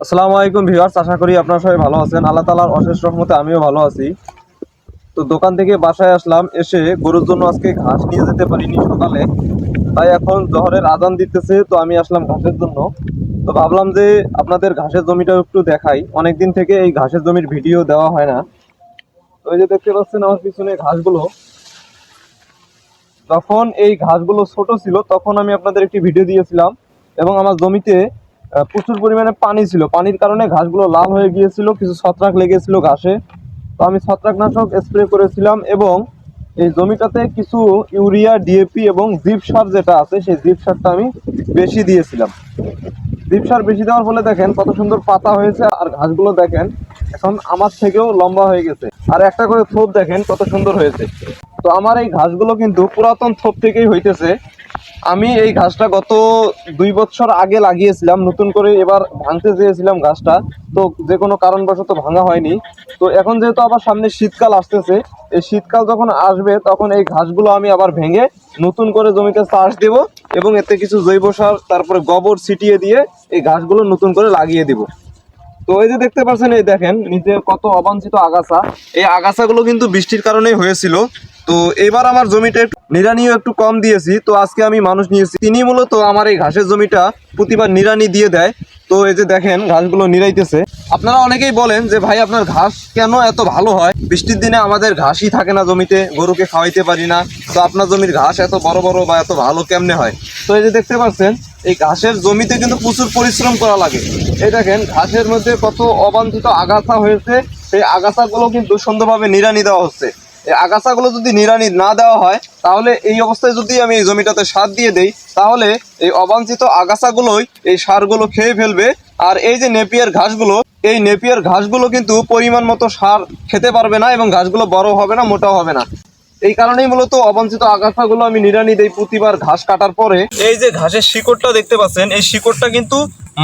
আসসালামু আলাইকুম ভিউয়ার্স, আশা করি আপনারা সবাই ভালো আছেন। আল্লাহ তাআলার অশেষ রহমতে আমিও ভালো আছি। তো দোকান থেকে বাসায় আসলাম, এসে গরুর জন্য আজকে ঘাস নিয়ে যেতে পারিনি সকালে, তাই এখন জোহরের আজান দিতেছে, তো আমি আসলাম ঘাসের জন্য। তো ভাবলাম যে আপনাদের ঘাসের জমিটা একটু দেখাই, অনেকদিন থেকে এই ঘাসের জমির ভিডিও দেওয়া হয় না। তো এই যে দেখতে পাচ্ছেন আমার পিছনে ঘাসগুলো, যখন এই ঘাসগুলো ছোট ছিল তখন আমি আপনাদের একটি ভিডিও দিয়েছিলাম, এবং আমার জমিতে প্রচুর পরিমাণে পানি ছিল, পানির কারণে ঘাসগুলো লাল হয়ে গিয়েছিল, কিছু ছত্রাক লেগেছিল ঘাসে। তো আমি ছত্রাকনাশক স্প্রে করেছিলাম, এবং এই জমিটাতে কিছু ইউরিয়া, ডিএপি এবং জিপ সার যেটা আছে সেই জিপ সারটা আমি বেশি দিয়েছিলাম। জিপ সার বেশি দেওয়ার ফলে দেখেন কত সুন্দর পাতা হয়েছে, আর ঘাসগুলো দেখেন এখন আমার থেকেও লম্বা হয়ে গেছে, আর একটা করে থোপ দেখেন কত সুন্দর হয়েছে। তো আমার এই ঘাসগুলো কিন্তু পুরাতন থোপ থেকেই হইতেছে। আমি এই ঘাসটা গত 2 বছর আগে লাগিয়েছিলাম, নতুন করে এবার ভাঙতে চেয়েছিলাম ঘাসটা, তো যে কোনো কারণবশত ভাঙা হয়নি। তো এখন যেহেতু আবার সামনে শীতকাল আসতেছে, এই শীতকাল যখন আসবে তখন এই ঘাসগুলো আমি আবার ভেঙে নতুন করে জমিতে চাষ দেব, এবং এতে কিছু জৈব সার তারপরে গোবর ছিটিয়ে দিয়ে এই ঘাসগুলো নতুন করে লাগিয়ে দেব। তো এই যে দেখতে পাচ্ছেন, এই দেখেন নিচে কত অবাঞ্ছিত আগাছা, এই আগাছাগুলো কিন্তু বৃষ্টির কারণেই হয়েছিল। তো এবার আমার জমিটা একটু নিড়ানিও একটু কম দিয়েছি, তো আজকে আমি মানুষ নিয়েছি, তিনি মূলত আমার এই ঘাসের জমিটা প্রতিবার নিড়ানি দিয়ে দেয়। তো এই যে দেখেন ঘাসগুলো নিড়াইতেছে। আপনারা অনেকেই বলেন যে ভাই আপনার ঘাস কেন এত ভালো হয়, বৃষ্টির দিনে আমাদের ঘাসই থাকে না জমিতে, গরুকে খাওয়াইতে পারি না, তো আপনার জমির ঘাস এত বড় বড় বা এত ভালো কেমনে হয়? তো এই যে দেখতে পাচ্ছেন এই ঘাসের জমিতে কিন্তু প্রচুর পরিশ্রম করা লাগে। এই দেখেন ঘাসের মধ্যে কত অবাঞ্ছিত আগাছা হয়েছে, সেই আগাছাগুলো কিন্তু সুন্দরভাবে নিড়ানি দেওয়া হচ্ছে। এই আগাছাগুলো যদি নিড়ানি না দেওয়া হয়, তাহলে এই অবস্থায় যদি আমি এই জমিটাতে সার দিয়ে দেই, তাহলে এই অবাঞ্ছিত আগাছাগুলোই এই সারগুলো খেয়ে ফেলবে। আর এই যে নেপিয়ার ঘাসগুলো, এই নেপিয়ার ঘাসগুলো কিন্তু পরিমাণ মতো সার খেতে পারবে না, এবং ঘাসগুলো বড় হবে না, মোটাও হবে না। এই কারণেই মূলত অবাঞ্ছিত আগাছাগুলো আমি নিড়ানি দেই প্রতিবার ঘাস কাটার পরে। এই যে ঘাসের শিকড়টা দেখতে পাচ্ছেন, এই শিকড়টা কিন্তু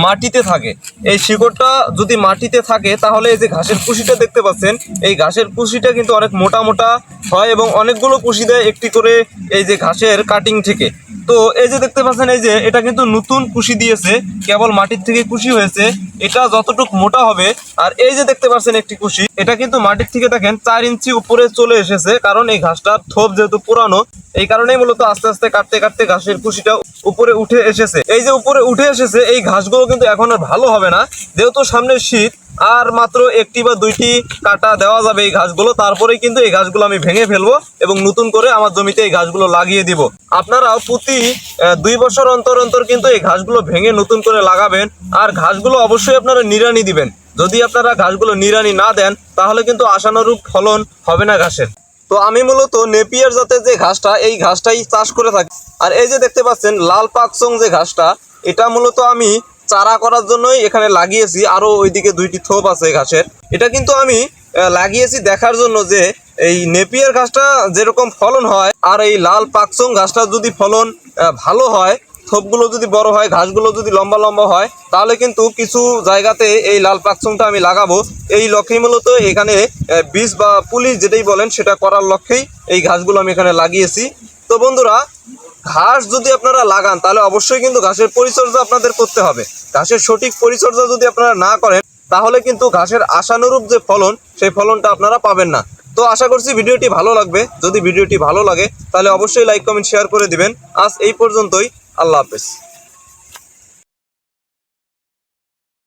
মাটিতে থাকে। এই শিকড়টা যদি মাটিতে থাকে, তাহলে এই যে ঘাসের কুশিটা দেখতে পাচ্ছেন, এই ঘাসের কুশিটা কিন্তু অনেক মোটা মোটা হয়, এবং অনেকগুলো কুশি দেয় একটি করে এই যে ঘাসের কাটিং থেকে। তো এই যে দেখতে পাচ্ছেন, এই যে এটা কিন্তু নতুন কুশি দিয়েছে, কেবল মাটির থেকে কুশি হয়েছে, এটা যতটুকু মোটা হবে। আর এই যে দেখতে পাচ্ছেন একটি কুশি, এটা কিন্তু মাটির থেকে দেখেন 4 ইঞ্চি উপরে চলে এসেছে, কারণ এই ঘাসটার থোপ যেহেতু পুরানো, এই কারণেই মূলত আস্তে আস্তে কাটতে কাটতে ঘাসের কুশিটা উপরে উঠে এসেছে। এই যে উপরে উঠে এসেছে, এই ঘাসগুলো কিন্তু এখন আর ভালো হবে না, যেহেতু সামনের শীত, আর মাত্র একটি বা দুইটি কাটা দেওয়া যাবে এই ঘাসগুলো, তারপরেই কিন্তু এই ঘাসগুলো আমি ভেঙে ফেলবো এবং নতুন করে আমার জমিতে এই ঘাসগুলো লাগিয়ে দিব। আপনারাও প্রতি 2 বছর অন্তর অন্তর কিন্তু এই ঘাসগুলো ভেঙে নতুন করে লাগাবেন, আর ঘাসগুলো অবশ্যই আপনারা নিড়ানি দিবেন। যদি আপনারা ঘাসগুলো নিড়ানি না দেন, তাহলে কিন্তু আশানুরূপ ফলন হবে না ঘাসের। তো আমি মূলত নেপিয়ার জাতের যে ঘাসটা, এই ঘাসটাই চাষ করে থাকি। আর এই যে দেখতে পাচ্ছেন লাল পাকচং যে ঘাসটা, এটা মূলত আমি চারা করার জন্যই এখানে লাগিয়েছি। আরো ওইদিকে 2টি থোপ আছে ঘাসের, এটা কিন্তু আমি লাগিয়েছি দেখার জন্য যে এই নেপিয়ার ঘাসটা যেরকম ফলন হয়, আর এই লাল পাকচং ঘাসটা যদি ফলন ভালো হয়, থোপগুলো যদি বড় হয়, ঘাসগুলো যদি লম্বা লম্বা হয়, তাহলে কিন্তু কিছু জায়গাতে এই লাল পাকচংটা আমি লাগাবো। এই লক্ষ্যেই মূলত এখানে বীজ বা পুলি যেটাই বলেন সেটা করার লক্ষ্যেই এই ঘাসগুলো আমি এখানে লাগিয়েছি। তো বন্ধুরা, ঘাস যদি আপনারা লাগান, তাহলে অবশ্যই কিন্তু ঘাসের পরিচর্যা আপনাদের করতে হবে। ঘাসের সঠিক পরিচর্যা যদি আপনারা না করেন, তাহলে কিন্তু ঘাসের আশানুরূপ যে ফলন, সেই ফলনটা আপনারা পাবেন না। তো আশা করছি ভিডিওটি ভালো লাগবে। যদি ভিডিওটি ভালো লাগে, তাহলে অবশ্যই লাইক, কমেন্ট, শেয়ার করে দিবেন। আজ এই পর্যন্তই। আল্লাহ হাফেজ।